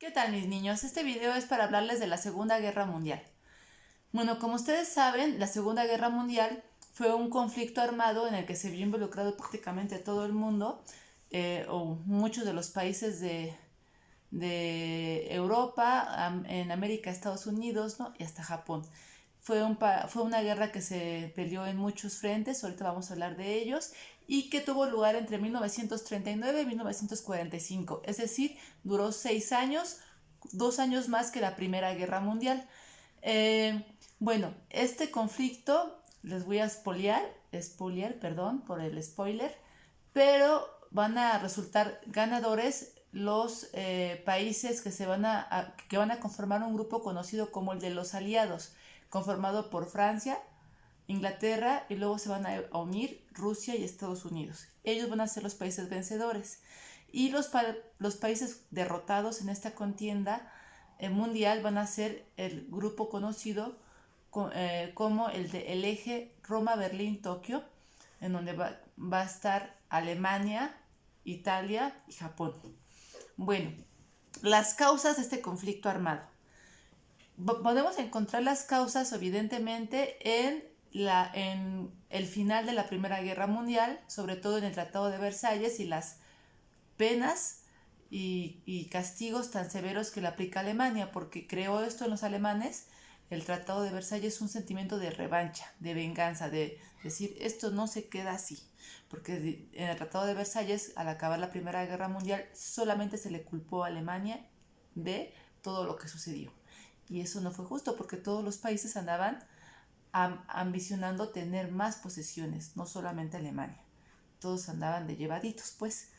¿Qué tal, mis niños? Este video es para hablarles de la Segunda Guerra Mundial. Bueno, como ustedes saben, la Segunda Guerra Mundial fue un conflicto armado en el que se vio involucrado prácticamente todo el mundo, o muchos de los países de Europa, en América, Estados Unidos, ¿no? Y hasta Japón. Fue una guerra que se peleó en muchos frentes, ahorita vamos a hablar de ellos, y que tuvo lugar entre 1939 y 1945, es decir, duró 6 años, 2 años más que la Primera Guerra Mundial. Bueno, este conflicto, les voy a spoilear, perdón por el spoiler, pero van a resultar ganadores los países que van a conformar un grupo conocido como el de los aliados, conformado por Francia, Inglaterra, y luego se van a unir Rusia y Estados Unidos. Ellos van a ser los países vencedores. Y los países derrotados en esta contienda mundial van a ser el grupo conocido como el eje Roma-Berlín-Tokio, en donde va a estar Alemania, Italia y Japón. Bueno, las causas de este conflicto armado. Podemos encontrar las causas evidentemente en el final de la Primera Guerra Mundial, sobre todo en el Tratado de Versalles y las penas y castigos tan severos que le aplica Alemania, porque creó esto en los alemanes. El Tratado de Versalles es un sentimiento de revancha, de venganza, de decir esto no se queda así, porque en el Tratado de Versalles, al acabar la Primera Guerra Mundial, solamente se le culpó a Alemania de todo lo que sucedió. Y eso no fue justo, porque todos los países andaban ambicionando tener más posesiones, no solamente Alemania. Todos andaban de llevaditos, pues.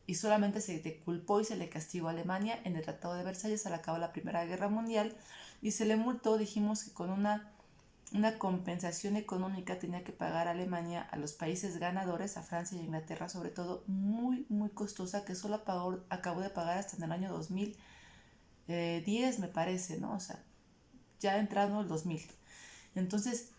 Y solamente se le culpó y se le castigó a Alemania en el Tratado de Versalles al acabar la Primera Guerra Mundial, y se le multó, dijimos que con una compensación económica tenía que pagar a Alemania, a los países ganadores, a Francia y a Inglaterra sobre todo, muy, muy costosa, que solo acabó de pagar hasta en el año 2010, me parece, ¿no? O sea, ya entrando el 2000. Entonces,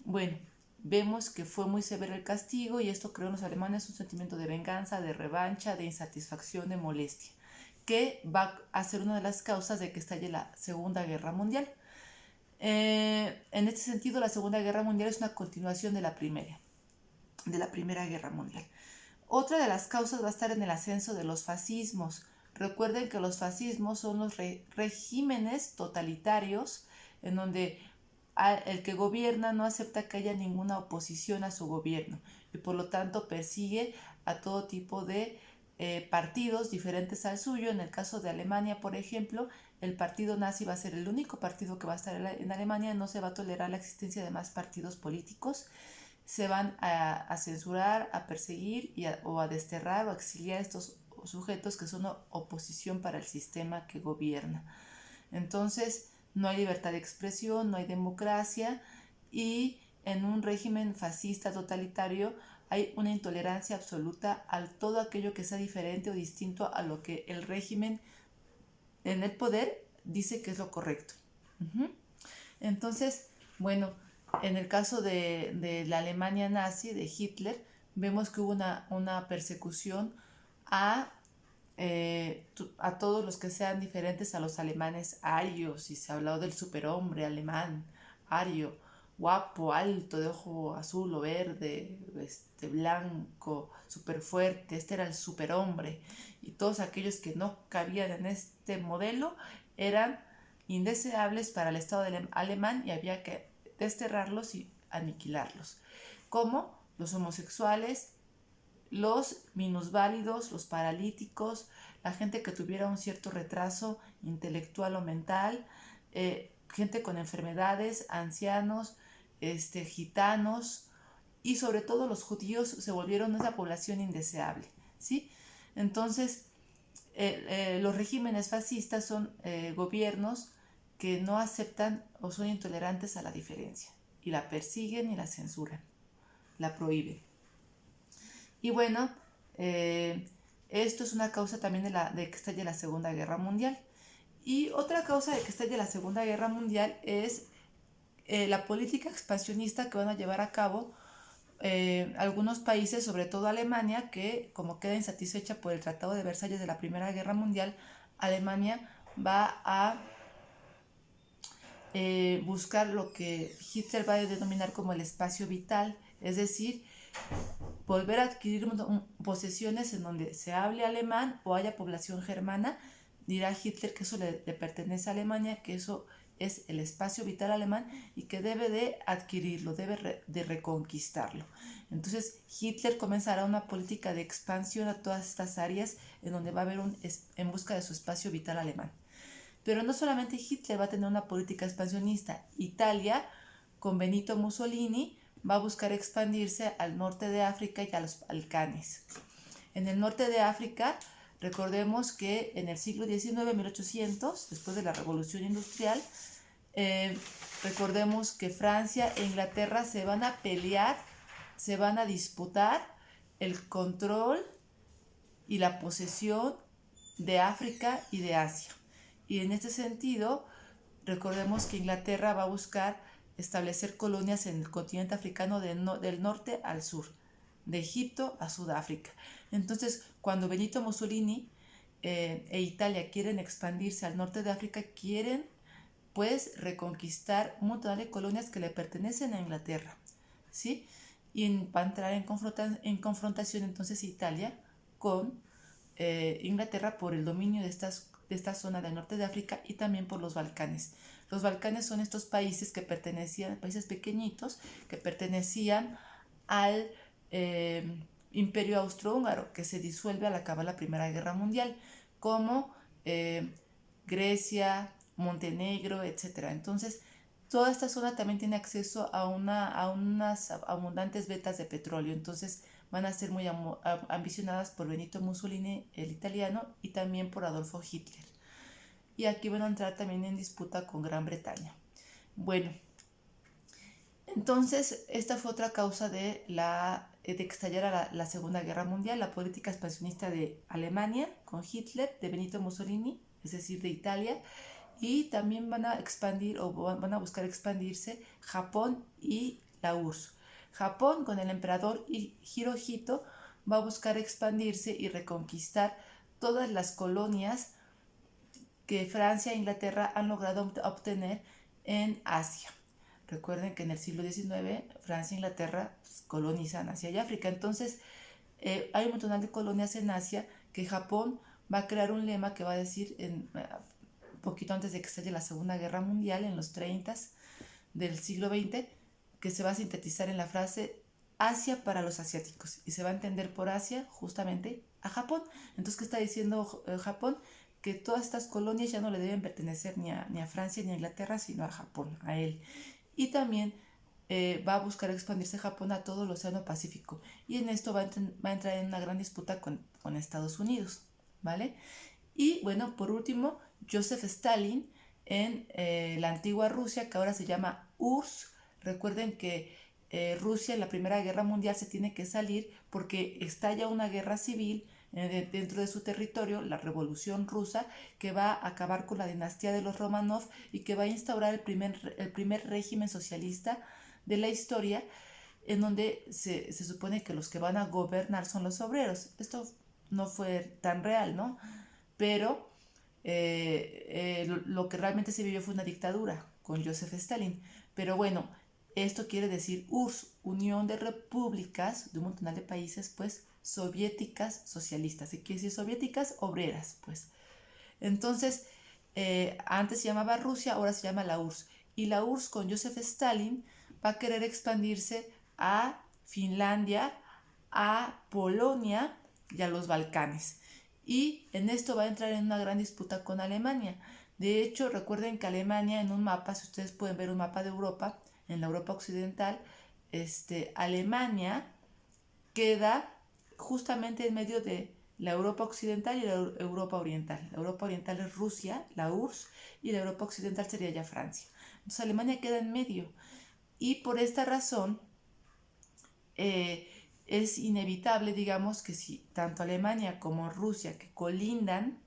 bueno, vemos que fue muy severo el castigo, y esto creó en los alemanes un sentimiento de venganza, de revancha, de insatisfacción, de molestia, que va a ser una de las causas de que estalle la Segunda Guerra Mundial. En este sentido, la Segunda Guerra Mundial es una continuación de la Primera Guerra Mundial. Otra de las causas va a estar en el ascenso de los fascismos. Recuerden que los fascismos son los regímenes totalitarios en donde el que gobierna no acepta que haya ninguna oposición a su gobierno, y por lo tanto persigue a todo tipo de partidos diferentes al suyo. En el caso de Alemania, por ejemplo, el partido nazi va a ser el único partido que va a estar en Alemania. No se va a tolerar la existencia de más partidos políticos. Se van a censurar, a perseguir o a desterrar o a exiliar a estos sujetos que son oposición para el sistema que gobierna. Entonces, no hay libertad de expresión, no hay democracia, y en un régimen fascista totalitario hay una intolerancia absoluta a todo aquello que sea diferente o distinto a lo que el régimen en el poder dice que es lo correcto. Entonces, bueno, en el caso de la Alemania nazi, de Hitler, vemos que hubo una persecución a todos los que sean diferentes a los alemanes arios, y se ha hablado del superhombre alemán, ario, guapo, alto, de ojo azul o verde, blanco, súper fuerte. Este era el superhombre, y todos aquellos que no cabían en este modelo eran indeseables para el Estado alemán, y había que desterrarlos y aniquilarlos, como los homosexuales, los minusválidos, los paralíticos, la gente que tuviera un cierto retraso intelectual o mental, gente con enfermedades, ancianos, gitanos, y sobre todo los judíos se volvieron esa población indeseable, ¿sí? Entonces, los regímenes fascistas son gobiernos que no aceptan o son intolerantes a la diferencia, y la persiguen y la censuran, la prohíben. Y bueno, esto es una causa también de que estalle la Segunda Guerra Mundial. Y otra causa de que estalle la Segunda Guerra Mundial es la política expansionista que van a llevar a cabo algunos países, sobre todo Alemania, que como queda insatisfecha por el Tratado de Versalles de la Primera Guerra Mundial, Alemania va a buscar lo que Hitler va a denominar como el espacio vital, es decir, volver a adquirir posesiones en donde se hable alemán o haya población germana. Dirá Hitler que eso le pertenece a Alemania, que eso es el espacio vital alemán y que debe de adquirirlo, debe de reconquistarlo. Entonces Hitler comenzará una política de expansión a todas estas áreas en donde va a haber en busca de su espacio vital alemán. Pero no solamente Hitler va a tener una política expansionista. Italia, con Benito Mussolini, va a buscar expandirse al norte de África y a los Balcanes. En el norte de África, recordemos que en el siglo XIX, 1800, después de la Revolución Industrial, recordemos que Francia e Inglaterra se van a pelear, se van a disputar el control y la posesión de África y de Asia. Y en este sentido, recordemos que Inglaterra va a buscar establecer colonias en el continente africano del norte al sur, de Egipto a Sudáfrica. Entonces, cuando Benito Mussolini e Italia quieren expandirse al norte de África, quieren pues reconquistar un montón de colonias que le pertenecen a Inglaterra, ¿sí? Y va a entrar en confrontación entonces Italia con Inglaterra por el dominio de esta zona del norte de África y también por los Balcanes. Los Balcanes son estos países que pertenecían, países pequeñitos, que pertenecían al Imperio Austrohúngaro, que se disuelve al acabar la Primera Guerra Mundial, como Grecia, Montenegro, etc. Entonces, toda esta zona también tiene acceso a unas abundantes vetas de petróleo. Entonces, van a ser muy ambicionadas por Benito Mussolini, el italiano, y también por Adolfo Hitler. Y aquí van a entrar también en disputa con Gran Bretaña. Bueno, entonces esta fue otra causa de que estallara la Segunda Guerra Mundial, la política expansionista de Alemania con Hitler, de Benito Mussolini, es decir, de Italia, y también van a expandir o van a buscar expandirse Japón y la URSS. Japón, con el emperador Hirohito, va a buscar expandirse y reconquistar todas las colonias que Francia e Inglaterra han logrado obtener en Asia. Recuerden que en el siglo XIX Francia e Inglaterra colonizan Asia y África. Entonces hay un montón de colonias en Asia que Japón va a crear un lema que va a decir poquito antes de que estalle la Segunda Guerra Mundial, en los 30 del siglo XX, que se va a sintetizar en la frase Asia para los asiáticos, y se va a entender por Asia justamente a Japón. Entonces, ¿qué está diciendo Japón? Que todas estas colonias ya no le deben pertenecer ni a Francia ni a Inglaterra, sino a Japón, a él. Y también va a buscar expandirse Japón a todo el Océano Pacífico, y en esto va a entrar en una gran disputa con Estados Unidos, ¿vale? Y bueno, por último, Joseph Stalin en la antigua Rusia, que ahora se llama URSS. Recuerden que Rusia en la Primera Guerra Mundial se tiene que salir porque estalla una guerra civil dentro de su territorio, la Revolución Rusa, que va a acabar con la dinastía de los Romanov y que va a instaurar el primer régimen socialista de la historia, en donde se supone que los que van a gobernar son los obreros. Esto no fue tan real, ¿no? Pero lo que realmente se vivió fue una dictadura con Joseph Stalin. Pero bueno, esto quiere decir URSS, Unión de Repúblicas de un montón de países, pues, soviéticas socialistas. ¿Y quiere decir soviéticas? Obreras, pues. Entonces, antes se llamaba Rusia, ahora se llama la URSS. Y la URSS con Joseph Stalin va a querer expandirse a Finlandia, a Polonia y a los Balcanes. Y en esto va a entrar en una gran disputa con Alemania. De hecho, recuerden que Alemania, en un mapa, si ustedes pueden ver un mapa de Europa, en la Europa occidental, Alemania queda justamente en medio de la Europa occidental y la Europa oriental. La Europa oriental es Rusia, la URSS, y la Europa occidental sería ya Francia. Entonces Alemania queda en medio. Y por esta razón es inevitable, digamos, que si tanto Alemania como Rusia, que colindan,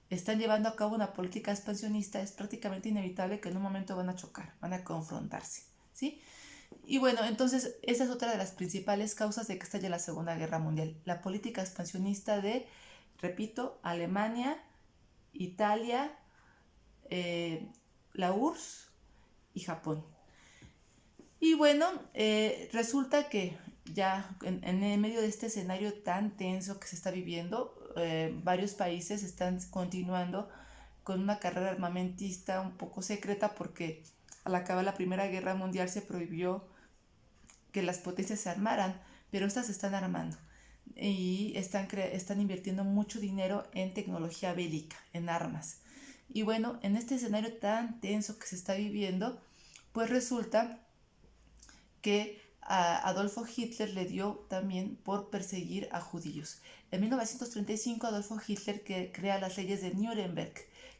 están llevando a cabo una política expansionista, es prácticamente inevitable que en un momento van a chocar, van a confrontarse, ¿sí? Y bueno, entonces esa es otra de las principales causas de que estalle la Segunda Guerra Mundial, la política expansionista de, repito, Alemania Italia, la URSS y Japón. Y bueno, resulta que ya en medio de este escenario tan tenso que se está viviendo, varios países están continuando con una carrera armamentista un poco secreta porque al acabar la Primera Guerra Mundial se prohibió que las potencias se armaran, pero estas se están armando y están invirtiendo mucho dinero en tecnología bélica, en armas. Y bueno, en este escenario tan tenso que se está viviendo, pues resulta que a Adolfo Hitler le dio también por perseguir a judíos. En 1935 Adolfo Hitler crea las leyes de Nuremberg,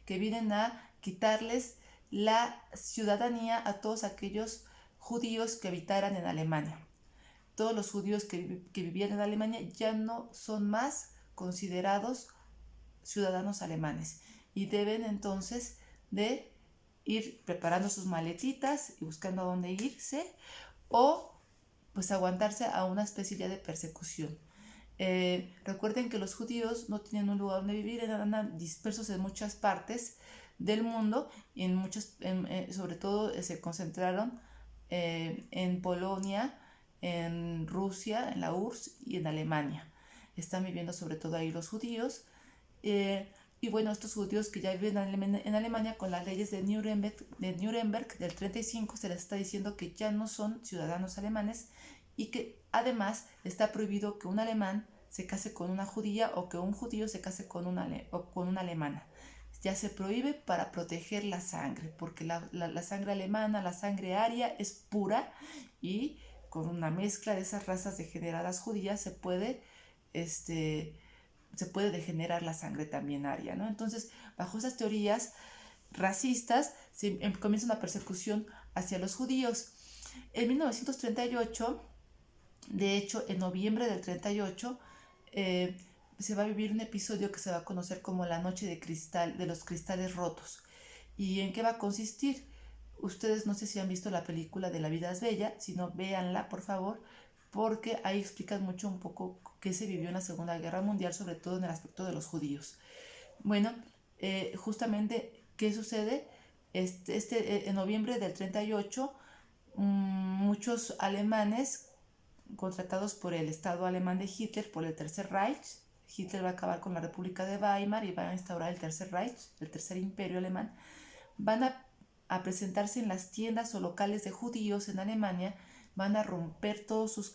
que vienen a quitarles la ciudadanía a todos aquellos judíos que habitaran en Alemania. Todos los judíos que vivían en Alemania ya no son más considerados ciudadanos alemanes y deben entonces de ir preparando sus maletitas y buscando a dónde irse o pues aguantarse a una especie ya de persecución. Recuerden que los judíos no tienen un lugar donde vivir, eran dispersos en muchas partes del mundo y sobre todo se concentraron en Polonia, en Rusia, en la URSS y en Alemania. Están viviendo sobre todo ahí los judíos. Y bueno, estos judíos que ya viven en Alemania con las leyes de Nuremberg del 35 se les está diciendo que ya no son ciudadanos alemanes y que además está prohibido que un alemán se case con una judía o que un judío se case con una alemana. Ya se prohíbe para proteger la sangre, porque la sangre alemana, la sangre aria es pura y con una mezcla de esas razas degeneradas judías se puede degenerar la sangre también aria, ¿no? Entonces, bajo esas teorías racistas, comienza una persecución hacia los judíos. En 1938, de hecho, en noviembre del 38, se va a vivir un episodio que se va a conocer como la Noche de los Cristales Rotos. ¿Y en qué va a consistir? Ustedes no sé si han visto la película de La vida es bella, si no, véanla, por favor, porque ahí explican mucho un poco qué se vivió en la Segunda Guerra Mundial, sobre todo en el aspecto de los judíos. Bueno, justamente, ¿qué sucede? En noviembre del 38, muchos alemanes contratados por el Estado alemán de Hitler, por el Tercer Reich, Hitler va a acabar con la República de Weimar y va a instaurar el Tercer Reich, el Tercer Imperio Alemán, van a presentarse en las tiendas o locales de judíos en Alemania, van a romper todos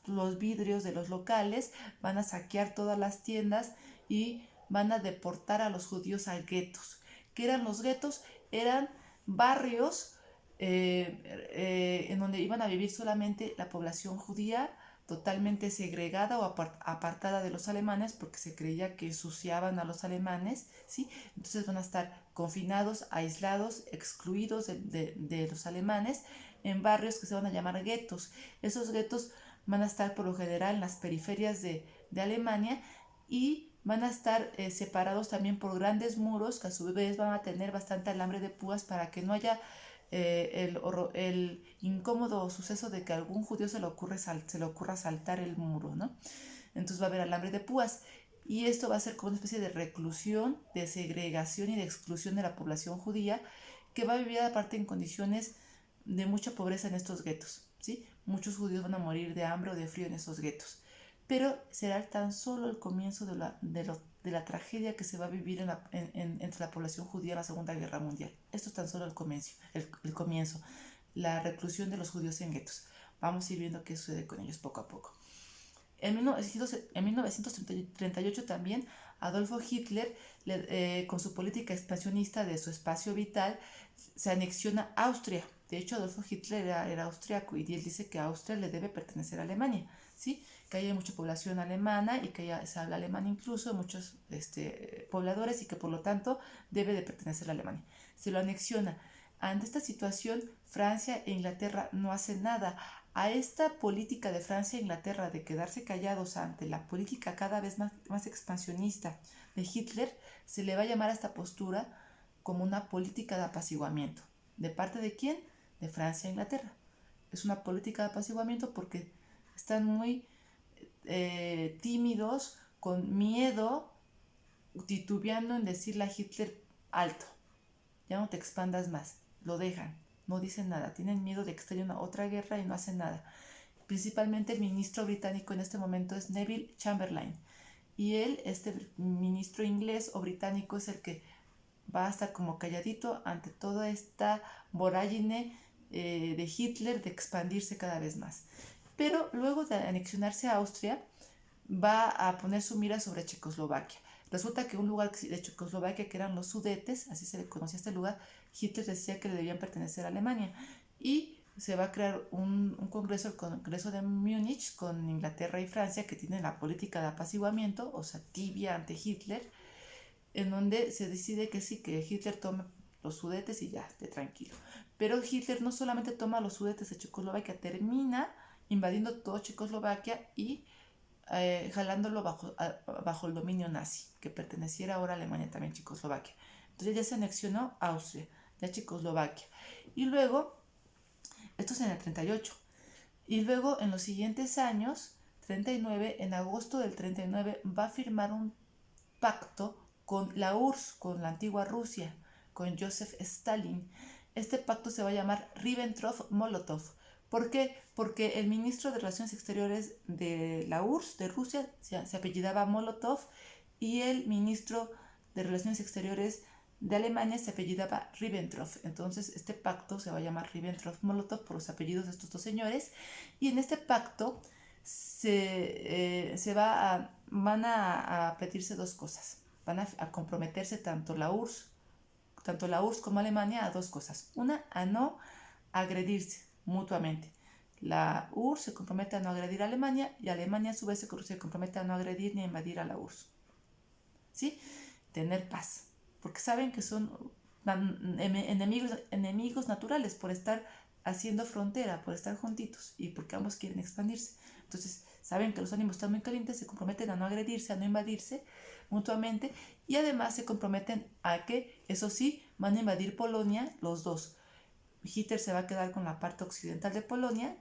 los vidrios de los locales, van a saquear todas las tiendas y van a deportar a los judíos a guetos. ¿Qué eran los guetos? Eran barrios en donde iban a vivir solamente la población judía, totalmente segregada o apartada de los alemanes porque se creía que ensuciaban a los alemanes, ¿sí? Entonces van a estar confinados, aislados, excluidos de los alemanes en barrios que se van a llamar guetos. Esos guetos van a estar por lo general en las periferias de Alemania y van a estar separados también por grandes muros que a su vez van a tener bastante alambre de púas para que no haya el incómodo suceso de que a algún judío se le ocurra saltar el muro, ¿no? Entonces va a haber alambre de púas y esto va a ser como una especie de reclusión, de segregación y de exclusión de la población judía que va a vivir aparte en condiciones de mucha pobreza en estos guetos, ¿sí? Muchos judíos van a morir de hambre o de frío en esos guetos, pero será tan solo el comienzo de la tragedia que se va a vivir entre la población judía en la Segunda Guerra Mundial. Esto es tan solo el comienzo, la reclusión de los judíos en guetos. Vamos a ir viendo qué sucede con ellos poco a poco. En 1938 también Adolfo Hitler, con su política expansionista de su espacio vital, se anexiona a Austria. De hecho, Adolfo Hitler era austriaco y él dice que Austria le debe pertenecer a Alemania, ¿sí? Que hay mucha población alemana y que se habla alemán incluso, muchos pobladores y que por lo tanto debe de pertenecer a Alemania. Se lo anexiona. Ante esta situación, Francia e Inglaterra no hacen nada. A esta política de Francia e Inglaterra de quedarse callados ante la política cada vez más expansionista de Hitler, se le va a llamar a esta postura como una política de apaciguamiento. ¿De parte de quién? De Francia e Inglaterra. Es una política de apaciguamiento porque están muy tímidos, con miedo titubeando en decirle a Hitler, alto, ya no te expandas más. Lo dejan, no dicen nada, tienen miedo de que estalle una otra guerra y no hacen nada. Principalmente el ministro británico en este momento es Neville Chamberlain. Y él, este ministro inglés o británico, es el que va a estar como calladito ante toda esta vorágine de Hitler de expandirse cada vez más. Pero luego de anexionarse a Austria, va a poner su mira sobre Checoslovaquia. Resulta que un lugar de Checoslovaquia, que eran los Sudetes, así se le conocía este lugar, Hitler decía que le debían pertenecer a Alemania. Y se va a crear un congreso, el Congreso de Múnich, con Inglaterra y Francia, que tienen la política de apaciguamiento, o sea, tibia ante Hitler, en donde se decide que sí, que Hitler tome los Sudetes y ya, esté tranquilo. Pero Hitler no solamente toma los Sudetes de Checoslovaquia, termina invadiendo toda Checoslovaquia y jalándolo bajo el dominio nazi, que perteneciera ahora a Alemania, también Checoslovaquia. Entonces ya se anexionó Austria, ya Checoslovaquia. Y luego, esto es en el 38, y luego en los siguientes años, 39, en agosto del 39, va a firmar un pacto con la URSS, con la antigua Rusia, con Joseph Stalin. Este pacto se va a llamar Ribbentrop-Molotov. ¿Por qué? Porque el ministro de Relaciones Exteriores de la URSS, de Rusia, se apellidaba Molotov, y el ministro de Relaciones Exteriores de Alemania se apellidaba Ribbentrop. Entonces este pacto se va a llamar Ribbentrop-Molotov por los apellidos de estos dos señores, y en este pacto van a pedirse dos cosas. Van a comprometerse tanto la URSS como Alemania a dos cosas. Una, a no agredirse mutuamente. La URSS se compromete a no agredir a Alemania, y Alemania a su vez se compromete a no agredir ni a invadir a la URSS. ¿Sí? Tener paz. Porque saben que son enemigos naturales por estar haciendo frontera, por estar juntitos y porque ambos quieren expandirse. Entonces saben que los ánimos están muy calientes, se comprometen a no agredirse, a no invadirse mutuamente, y además se comprometen a que, eso sí, van a invadir Polonia los dos. Hitler se va a quedar con la parte occidental de Polonia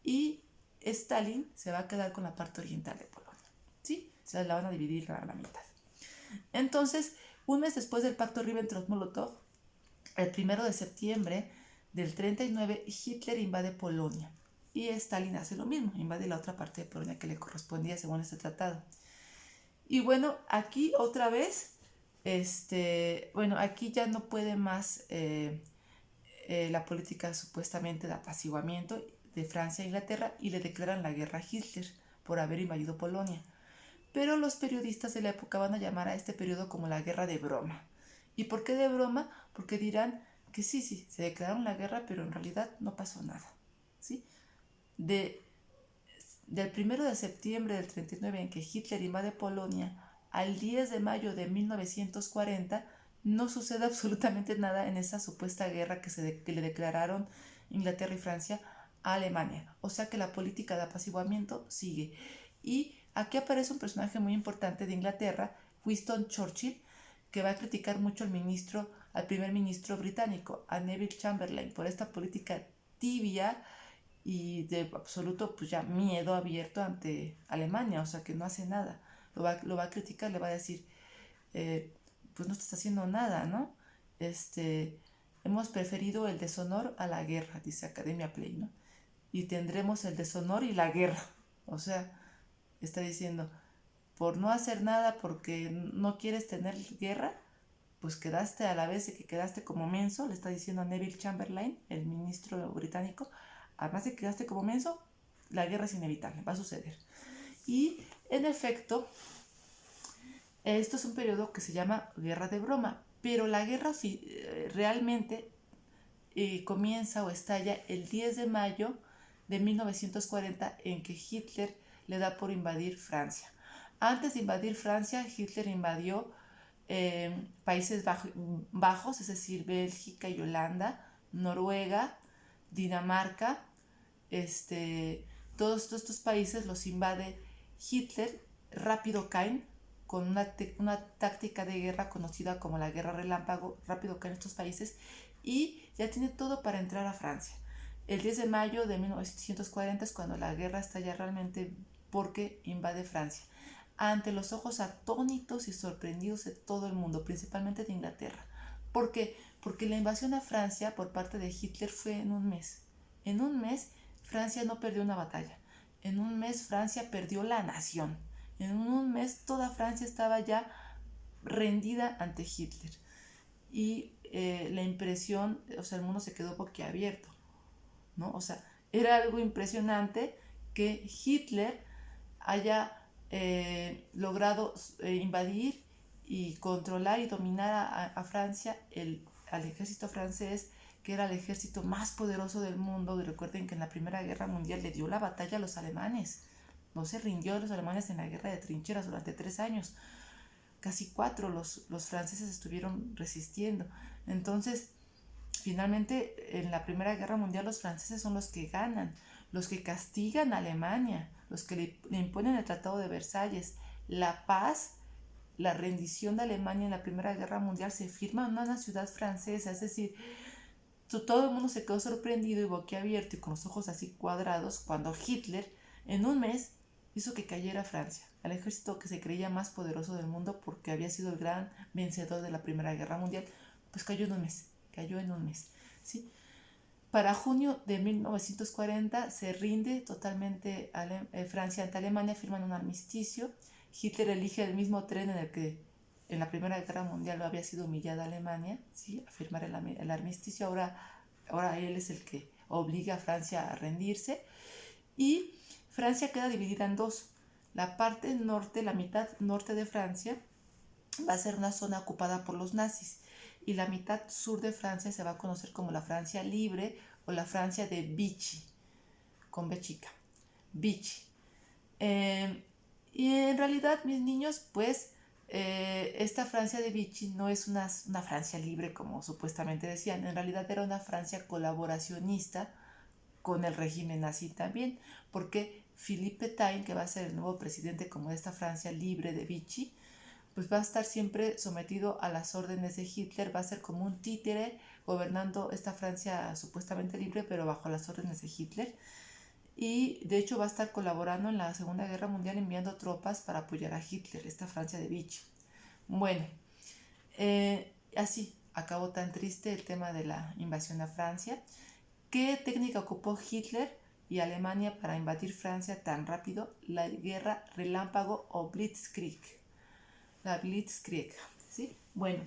y Stalin se va a quedar con la parte oriental de Polonia. ¿Sí? Se la van a dividir a la mitad. Entonces, un mes después del pacto Ribbentrop-Molotov, el 1 de septiembre del 39, Hitler invade Polonia. Y Stalin hace lo mismo, invade la otra parte de Polonia que le correspondía según este tratado. Y bueno, aquí otra vez, aquí ya no puede más la política supuestamente de apaciguamiento de Francia e Inglaterra, y le declaran la guerra a Hitler por haber invadido Polonia. Pero los periodistas de la época van a llamar a este periodo como la guerra de broma. ¿Y por qué de broma? Porque dirán que sí, se declararon la guerra, pero en realidad no pasó nada. ¿Sí? Del 1 de septiembre del 39, en que Hitler invade Polonia, al 10 de mayo de 1940, no sucede absolutamente nada en esa supuesta guerra que le declararon Inglaterra y Francia a Alemania. O sea que la política de apaciguamiento sigue. Y aquí aparece un personaje muy importante de Inglaterra, Winston Churchill, que va a criticar mucho al primer ministro británico, a Neville Chamberlain, por esta política tibia y de absoluto pues ya miedo abierto ante Alemania, o sea que no hace nada. Lo va a criticar, le va a decir, pues no estás haciendo nada, ¿no? Hemos preferido el deshonor a la guerra, dice Academia Play, ¿no? Y tendremos el deshonor y la guerra. O sea, está diciendo, por no hacer nada, porque no quieres tener guerra, pues quedaste a la vez de que quedaste como menso, le está diciendo a Neville Chamberlain, el ministro británico, además de que quedaste como menso, la guerra es inevitable, va a suceder. Y en efecto, esto es un periodo que se llama guerra de broma, pero la guerra realmente comienza o estalla el 10 de mayo de 1940, en que Hitler le da por invadir Francia. Antes de invadir Francia, Hitler invadió Países Bajos, es decir, Bélgica y Holanda, Noruega, Dinamarca, todos estos países los invade Hitler, rápido caen con una táctica de guerra conocida como la guerra relámpago, rápido caen estos países y ya tiene todo para entrar a Francia. El 10 de mayo de 1940 es cuando la guerra estalla realmente, porque invade Francia. ante los ojos atónitos y sorprendidos de todo el mundo, principalmente de Inglaterra. ¿Por qué? Porque la invasión a Francia por parte de Hitler fue en un mes. En un mes Francia no perdió una batalla. En un mes Francia perdió la nación. En un mes toda Francia estaba ya rendida ante Hitler. Y la impresión, o sea, el mundo se quedó boquiabierto, ¿no? O sea, era algo impresionante que Hitler haya logrado invadir y controlar y dominar a Francia, al ejército francés, que era el ejército más poderoso del mundo. Y recuerden que en la Primera Guerra Mundial le dio la batalla a los alemanes. No se rindió a los alemanes en la guerra de trincheras durante 3 años. Casi 4 los franceses estuvieron resistiendo. Entonces, finalmente, en la Primera Guerra Mundial los franceses son los que ganan, los que castigan a Alemania, los que le imponen el Tratado de Versalles. La paz, la rendición de Alemania en la Primera Guerra Mundial se firma en una ciudad francesa. Es decir, todo el mundo se quedó sorprendido y boquiabierto y con los ojos así cuadrados cuando Hitler en un mes hizo que cayera Francia, al ejército que se creía más poderoso del mundo porque había sido el gran vencedor de la Primera Guerra Mundial. Pues cayó en un mes, ¿sí? Para junio de 1940 se rinde totalmente Francia ante Alemania, firman un armisticio. Hitler elige el mismo tren en el que en la Primera Guerra Mundial había sido humillada Alemania, ¿sí? A firmar el armisticio. Ahora él es el que obliga a Francia a rendirse. Y Francia queda dividida en dos. La parte norte, la mitad norte de Francia, va a ser una zona ocupada por los nazis. Y la mitad sur de Francia se va a conocer como la Francia libre o la Francia de Vichy, con B chica, Vichy. Y en realidad, mis niños, pues esta Francia de Vichy no es una Francia libre como supuestamente decían. En realidad era una Francia colaboracionista con el régimen nazi también, porque Philippe Pétain, que va a ser el nuevo presidente como de esta Francia libre de Vichy, pues va a estar siempre sometido a las órdenes de Hitler, va a ser como un títere gobernando esta Francia supuestamente libre, pero bajo las órdenes de Hitler. Y de hecho va a estar colaborando en la Segunda Guerra Mundial enviando tropas para apoyar a Hitler, esta Francia de Vichy. Bueno, así acabó tan triste el tema de la invasión a Francia. ¿Qué técnica ocupó Hitler y Alemania para invadir Francia tan rápido? La guerra relámpago o Blitzkrieg. La Blitzkrieg, ¿sí? Bueno,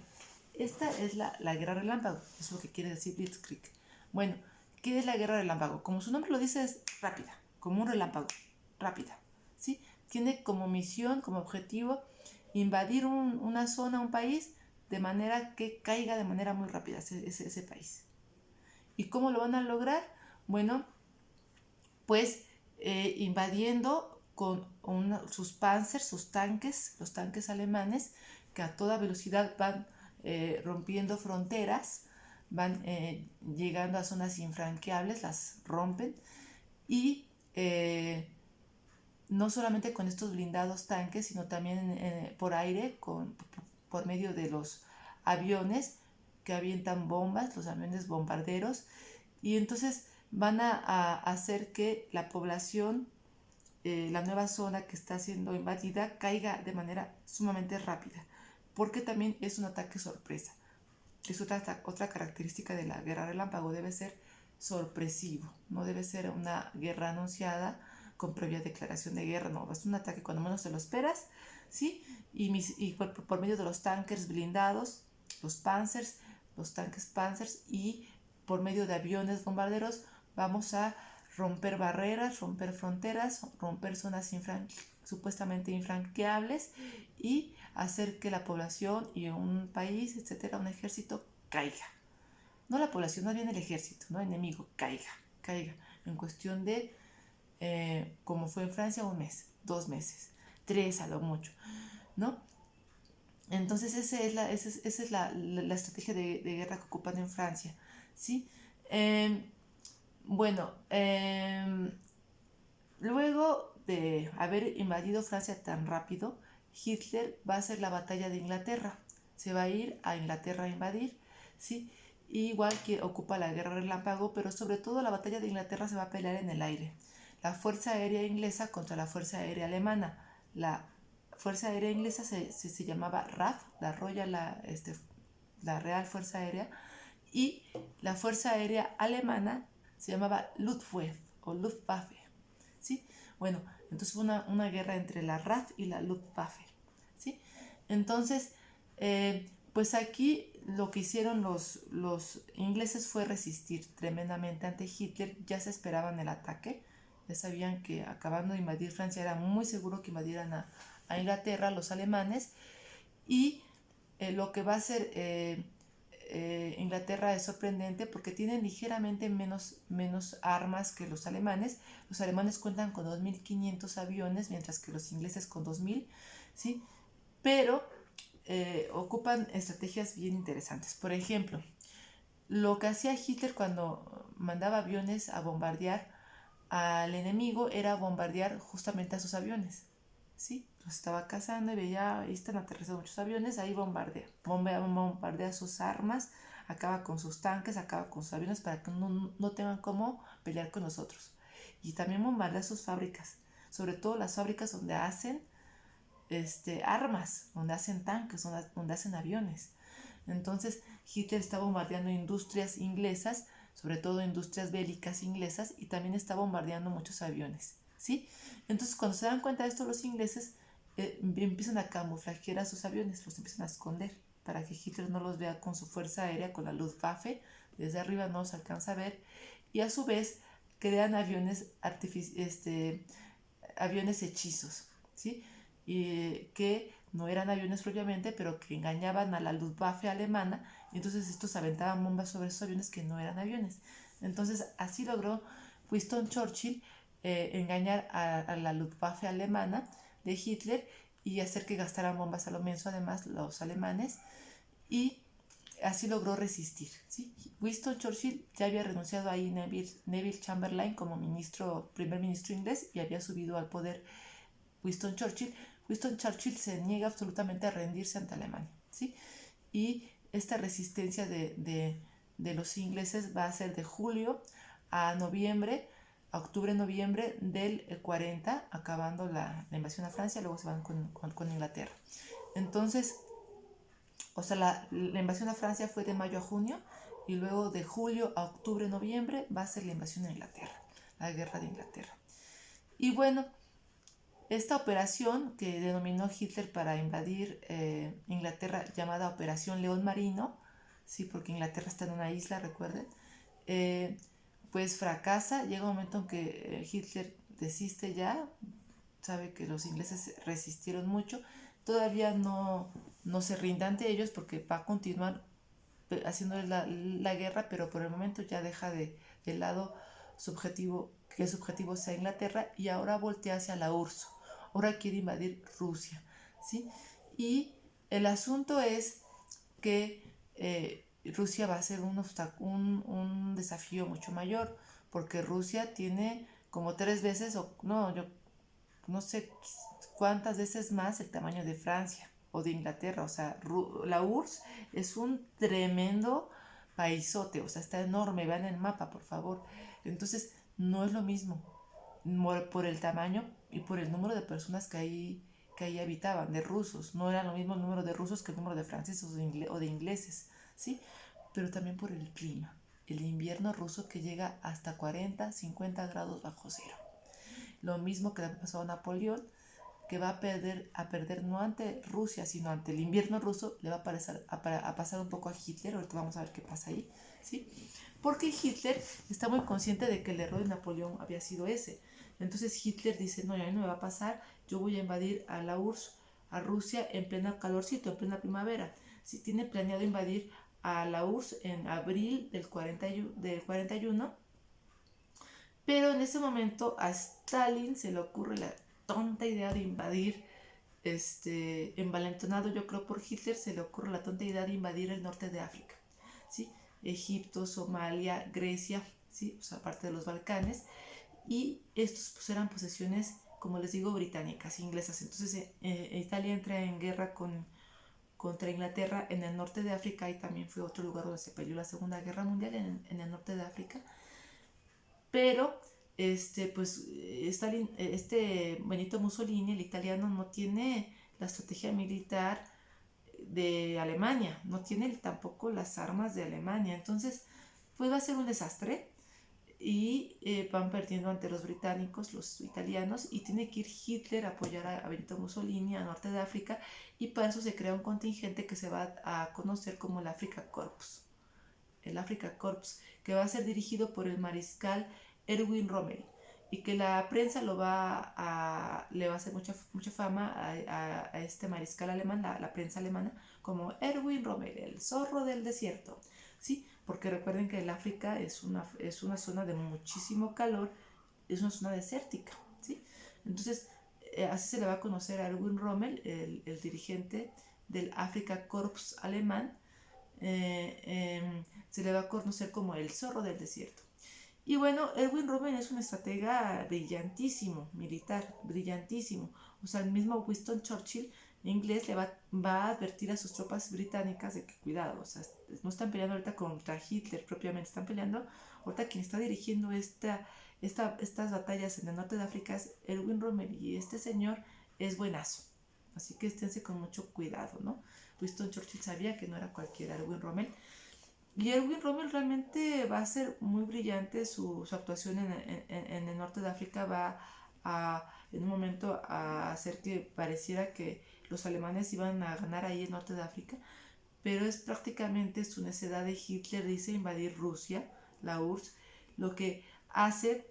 esta es la guerra relámpago, es lo que quiere decir Blitzkrieg. Bueno, ¿qué es la guerra relámpago? Como su nombre lo dice, es rápida, como un relámpago, rápida, ¿sí? Tiene como misión, como objetivo, invadir una zona, un país, de manera que caiga de manera muy rápida ese país. ¿Y cómo lo van a lograr? Bueno, pues invadiendo con sus Panzers, sus tanques, los tanques alemanes, que a toda velocidad van rompiendo fronteras, van llegando a zonas infranqueables, las rompen, y no solamente con estos blindados tanques, sino también por aire, por medio de los aviones que avientan bombas, los aviones bombarderos, y entonces van a hacer que la población, la nueva zona que está siendo invadida, caiga de manera sumamente rápida, porque también es un ataque sorpresa. Es otra característica de la guerra relámpago, debe ser sorpresivo, no debe ser una guerra anunciada con previa declaración de guerra, no, es un ataque cuando menos te lo esperas, ¿sí? Y por medio de los tanques blindados, los Panzers, los tanques Panzers, y por medio de aviones bombarderos vamos a romper barreras, romper fronteras, romper zonas supuestamente infranqueables y hacer que la población y un país, etcétera, un ejército caiga. No la población, más bien el ejército, ¿no? Enemigo, caiga. En cuestión de, como fue en Francia, 1 mes, 2 meses, 3 a lo mucho, ¿no? Entonces esa es la estrategia de guerra que ocupan en Francia, ¿sí? Bueno, luego de haber invadido Francia tan rápido, Hitler va a hacer la batalla de Inglaterra. Se va a ir a Inglaterra a invadir, ¿sí? Igual que ocupa la guerra relámpago, pero sobre todo la batalla de Inglaterra se va a pelear en el aire. La Fuerza Aérea Inglesa contra la Fuerza Aérea Alemana. La Fuerza Aérea Inglesa se llamaba RAF, la Real Fuerza Aérea, y la Fuerza Aérea Alemana se llamaba Luftwaffe o Luftwaffe, ¿sí? Bueno, entonces fue una guerra entre la RAF y la Luftwaffe, ¿sí? Entonces, pues aquí lo que hicieron los ingleses fue resistir tremendamente ante Hitler. Ya se esperaban el ataque, ya sabían que acabando de invadir Francia era muy seguro que invadieran a Inglaterra los alemanes, y lo que va a hacer Inglaterra es sorprendente porque tienen ligeramente menos armas que los alemanes. Los alemanes cuentan con 2.500 aviones, mientras que los ingleses con 2.000, ¿sí? Pero ocupan estrategias bien interesantes. Por ejemplo, lo que hacía Hitler cuando mandaba aviones a bombardear al enemigo era bombardear justamente a sus aviones, ¿sí? Los estaba cazando y veía, ahí están aterrizando muchos aviones, ahí bombardea sus armas, acaba con sus tanques, acaba con sus aviones para que no tengan cómo pelear con nosotros. Y también bombardea sus fábricas, sobre todo las fábricas donde hacen armas, donde hacen tanques, donde hacen aviones. Entonces Hitler está bombardeando industrias inglesas, sobre todo industrias bélicas inglesas, y también está bombardeando muchos aviones, ¿sí? Entonces cuando se dan cuenta de esto los ingleses empiezan a camuflajear a sus aviones, los empiezan a esconder para que Hitler no los vea con su fuerza aérea, con la Luftwaffe, desde arriba no se alcanza a ver, y a su vez crean aviones hechizos, ¿sí? Que no eran aviones propiamente, pero que engañaban a la Luftwaffe alemana, y entonces estos aventaban bombas sobre esos aviones que no eran aviones. Entonces así logró Winston Churchill engañar a la Luftwaffe alemana de Hitler y hacer que gastaran bombas a lo menso, además los alemanes, y así logró resistir, ¿sí? Winston Churchill ya había renunciado ahí Neville Chamberlain como primer ministro inglés, y había subido al poder Winston Churchill. Winston Churchill se niega absolutamente a rendirse ante Alemania, ¿sí? Y esta resistencia de los ingleses va a ser de julio a noviembre, a octubre-noviembre del 40, acabando la invasión a Francia, luego se van con Inglaterra. Entonces, o sea, la invasión a Francia fue de mayo a junio, y luego de julio a octubre-noviembre va a ser la invasión a Inglaterra, la guerra de Inglaterra. Y bueno, esta operación que denominó Hitler para invadir Inglaterra, llamada Operación León Marino, sí, porque Inglaterra está en una isla, recuerden, pues fracasa. Llega un momento en que Hitler desiste ya, sabe que los ingleses resistieron mucho, todavía no se rinda ante ellos porque va a continuar haciendo la guerra, pero por el momento ya deja de lado que su objetivo sea Inglaterra, y ahora voltea hacia la URSS. Ahora quiere invadir Rusia, ¿sí? Y el asunto es que Rusia va a ser un desafío mucho mayor, porque Rusia tiene como 3 veces, o no, yo no sé cuántas veces más el tamaño de Francia o de Inglaterra. O sea, la URSS es un tremendo paisote, o sea, está enorme, vean el mapa, por favor. Entonces, no es lo mismo por el tamaño y por el número de personas que ahí habitaban, de rusos. No era lo mismo el número de rusos que el número de franceses o de ingleses, ¿sí? Pero también por el clima. El invierno ruso que llega hasta 40, 50 grados bajo cero. Lo mismo que le pasó a Napoleón, que va a perder no ante Rusia, sino ante el invierno ruso. Le va a pasar un poco a Hitler. Ahorita vamos a ver qué pasa ahí, ¿sí? Porque Hitler está muy consciente de que el error de Napoleón había sido ese. Entonces Hitler dice, no, a mí no me va a pasar, yo voy a invadir a la URSS, a Rusia, en pleno calorcito, en plena primavera. Si tiene planeado invadir a la URSS en abril del 41, pero en ese momento a Stalin se le ocurre la tonta idea de invadir, envalentonado yo creo por Hitler, se le ocurre la tonta idea de invadir el norte de África, ¿sí? Egipto, Somalia, Grecia, ¿sí? O sea, aparte de los Balcanes, y estos pues eran posesiones, como les digo, británicas, inglesas. Entonces Italia entra en guerra contra Inglaterra en el norte de África, y también fue otro lugar donde se peleó la Segunda Guerra Mundial, en el norte de África. Pero pues Stalin, Benito Mussolini, el italiano, no tiene la estrategia militar de Alemania, no tiene tampoco las armas de Alemania, entonces pues va a ser un desastre y van perdiendo ante los británicos, los italianos, y tiene que ir Hitler a apoyar a Benito Mussolini a norte de África, y para eso se crea un contingente que se va a conocer como el Afrika Korps. El Afrika Korps, que va a ser dirigido por el mariscal Erwin Rommel, y que la prensa le va a hacer mucha fama a este mariscal alemán, la prensa alemana, como Erwin Rommel, el zorro del desierto, ¿sí? Porque recuerden que el África es una zona de muchísimo calor, es una zona desértica, ¿sí? Entonces, así se le va a conocer a Erwin Rommel, el dirigente del Afrika Korps alemán, se le va a conocer como el zorro del desierto. Y bueno, Erwin Rommel es un estratega brillantísimo, militar, brillantísimo. O sea, el mismo Winston Churchill, inglés, le va a advertir a sus tropas británicas de que cuidado, o sea, no están peleando ahorita contra Hitler propiamente, están peleando, ahorita quien está dirigiendo estas batallas en el norte de África es Erwin Rommel, y este señor es buenazo. Así que esténse con mucho cuidado, ¿no? Winston Churchill sabía que no era cualquier Erwin Rommel. Y Erwin Rommel realmente va a ser muy brillante su actuación en el norte de África. Va en un momento a hacer que pareciera que los alemanes iban a ganar ahí el norte de África, pero es prácticamente su necedad de Hitler, dice, invadir Rusia, la URSS, lo que hace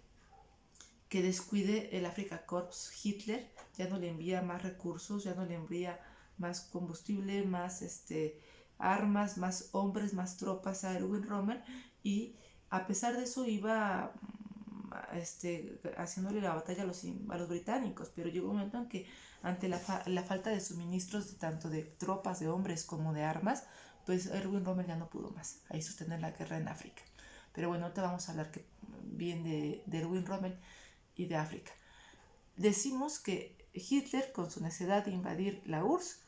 que descuide el Afrika Korps. Hitler ya no le envía más recursos, ya no le envía más combustible, más armas, más hombres, más tropas a Erwin Rommel, y a pesar de eso iba haciéndole la batalla a los británicos, pero llegó un momento en que ante la falta de suministros, tanto de tropas, de hombres como de armas, pues Erwin Rommel ya no pudo más ahí sostener la guerra en África. Pero bueno, ahorita vamos a hablar bien de Erwin Rommel y de África. Decimos que Hitler, con su necesidad de invadir la URSS,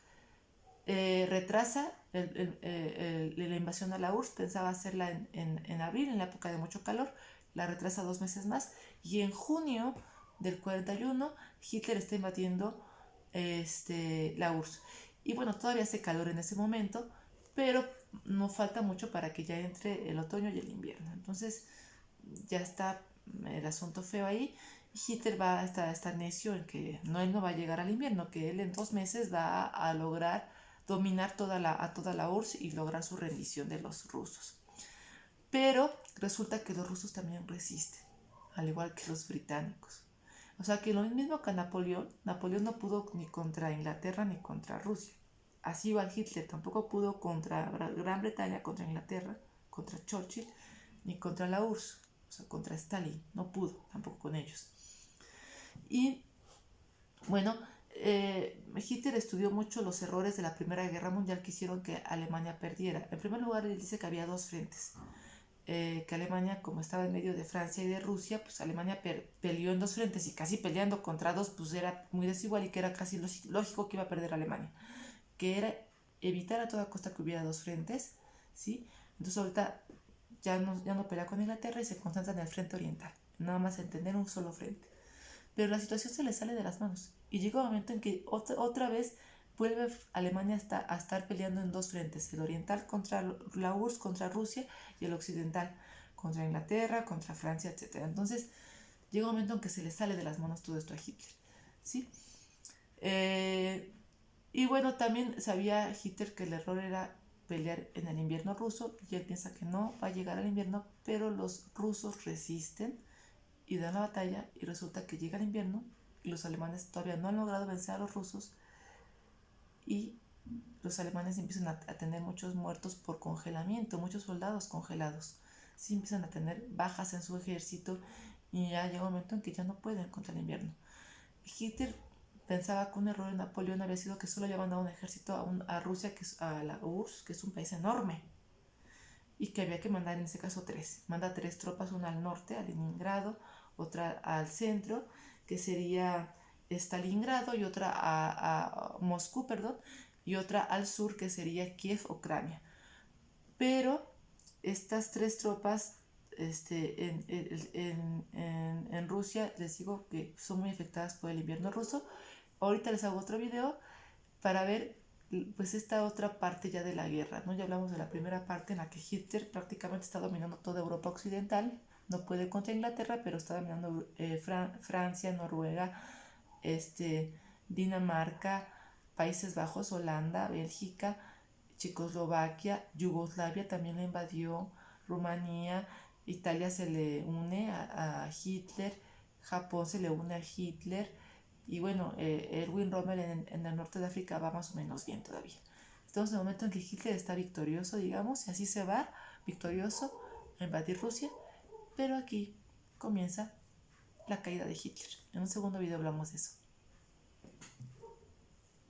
retrasa la invasión a la URSS. Pensaba hacerla en abril, en la época de mucho calor, la retrasa 2 meses más, y en junio del 41 Hitler está invadiendo la URSS. Y bueno, todavía hace calor en ese momento, pero no falta mucho para que ya entre el otoño y el invierno. Entonces ya está el asunto feo ahí. Hitler va a estar necio en que él no va a llegar al invierno, que él en 2 meses va a lograr dominar a toda la URSS y lograr su rendición de los rusos. Pero resulta que los rusos también resisten, al igual que los británicos. O sea que lo mismo que Napoleón no pudo ni contra Inglaterra ni contra Rusia. Así igual Hitler tampoco pudo contra Gran Bretaña, contra Inglaterra, contra Churchill, ni contra la URSS, o sea, contra Stalin. No pudo tampoco con ellos. Y bueno, Hitler estudió mucho los errores de la Primera Guerra Mundial que hicieron que Alemania perdiera. En primer lugar, él dice que había 2 frentes. Que Alemania, como estaba en medio de Francia y de Rusia, pues Alemania peleó en 2 frentes, y casi peleando contra 2, pues era muy desigual, y que era casi lógico que iba a perder Alemania. Que era evitar a toda costa que hubiera 2 frentes, ¿sí? Entonces ahorita ya no pelea con Inglaterra y se concentra en el frente oriental, nada más en tener un solo frente. Pero la situación se le sale de las manos, y llega un momento en que otra vez vuelve Alemania a estar peleando en 2 frentes, el oriental contra la URSS, contra Rusia, y el occidental contra Inglaterra, contra Francia, etc. Entonces llega un momento en que se le sale de las manos todo esto a Hitler, ¿sí? Y bueno, también sabía Hitler que el error era pelear en el invierno ruso, y él piensa que no va a llegar al invierno, pero los rusos resisten y dan la batalla, y resulta que llega el invierno y los alemanes todavía no han logrado vencer a los rusos, y los alemanes empiezan a tener muchos muertos por congelamiento, muchos soldados congelados, sí empiezan a tener bajas en su ejército, y ya llega un momento en que ya no pueden contra el invierno. Hitler pensaba que un error de Napoleón había sido que solo había mandado un ejército a Rusia, a la URSS, que es un país enorme, y que había que mandar en ese caso 3. Manda 3 tropas, una al norte, a Leningrado, otra al centro, que sería Stalingrado, y otra a Moscú, perdón, y otra al sur, que sería Kiev, Ucrania. Pero estas 3 tropas en Rusia, les digo que son muy afectadas por el invierno ruso. Ahorita les hago otro video para ver pues esta otra parte ya de la guerra, ¿no? Ya hablamos de la primera parte en la que Hitler prácticamente está dominando toda Europa occidental, no puede contra Inglaterra, pero está dominando Francia, Noruega, este, Dinamarca, Países Bajos, Holanda, Bélgica, Checoslovaquia, Yugoslavia también la invadió, Rumanía, Italia se le une a Hitler, Japón se le une a Hitler, y bueno, Erwin Rommel en el norte de África va más o menos bien todavía. Estamos en el momento en que Hitler está victorioso, digamos, y así se va, victorioso, a invadir Rusia, pero aquí comienza la caída de Hitler. En un segundo video hablamos de eso.